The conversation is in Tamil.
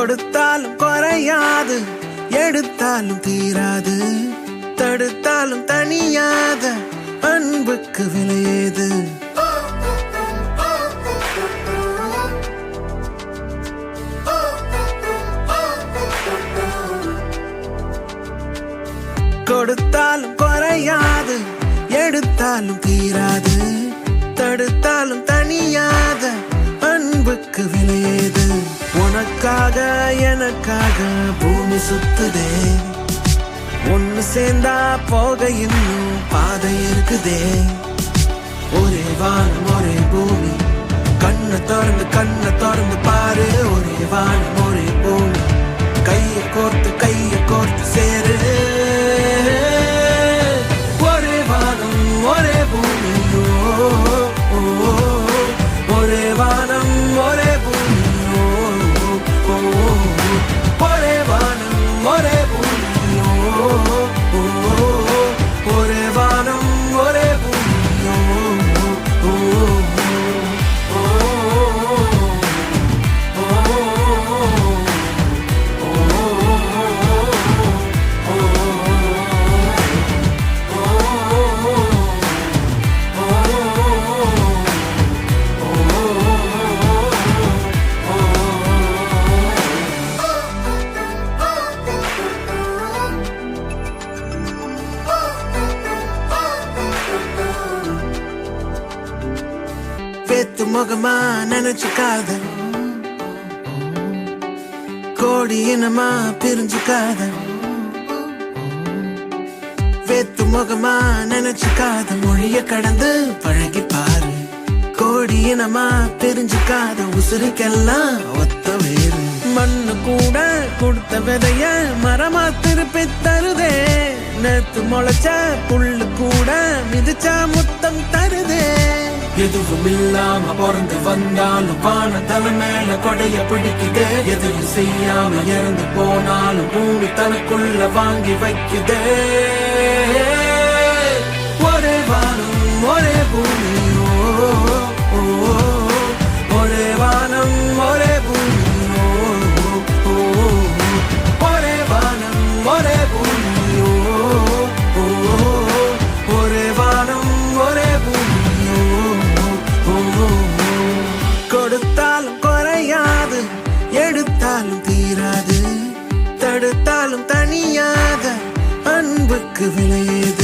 கொடுத்தாலும் குறையாது, எடுத்தாலும் தீராது, தடுத்தாலும் தனியாத அன்புக்கு விலையேது. கொடுத்தாலும் குறையாது, எடுத்தாலும் தீராது, தடுத்தாலும் தனியாத அன்புக்கு விலையேது. உனக்காக எனக்காக பூமி சுத்துதே, ஒன்னு சேர்ந்தா போக இன்னும் பாதை இருக்குதே. ஒரே வானம் ஒரே பூமி, கண்ணை திறந்து பாரு. ஒரே வானம் ஒரே பூமி, கைய கோர்த்து சேரு. ஒரே வானம் ஒரே பூமி, ஒரே வானம் ஒரே பூமி, ஒரே வானம் ஒரே பூமி, ஒரே வானம் ஒரே பூமி. பேத்து முகமா நினைச்சுக்காத, கோடி இனமா பிரிஞ்சுக்காத. வேத்து முகமா நினைச்சுக்காத, மொழிய கடந்து பழகி பாரு. கோடி இனமா பிரிஞ்சுக்காத, உசுருக்கெல்லாம் ஒத்த வேறு. மண்ணு கூட கொடுத்த விதைய மரமா திருப்பி தருதே. நேத்து முளைச்ச புல்லு கூட மிதிச்சா முத்தம் தருதே. எதுவும் இல்லாம பிறந்து வந்தாலும் வான தலை மேல கொடைய பிடிக்குதே. எதையும் செய்யாம இறந்து போனாலும் பூமி தனக்குள்ள வாங்கி வைக்குதே. ஒரே வானம் ஒரே பூமி, ஒரே வானம் ஒரே பூமி, ஒரே வானம் ஒரே பூமி, ஒரே வானம் ஒரே பூமி. கொடுத்தாலும் குறையாது, எடுத்தாலும் தீராது, தடுத்தாலும் தனியாத அன்புக்கு விலையேது.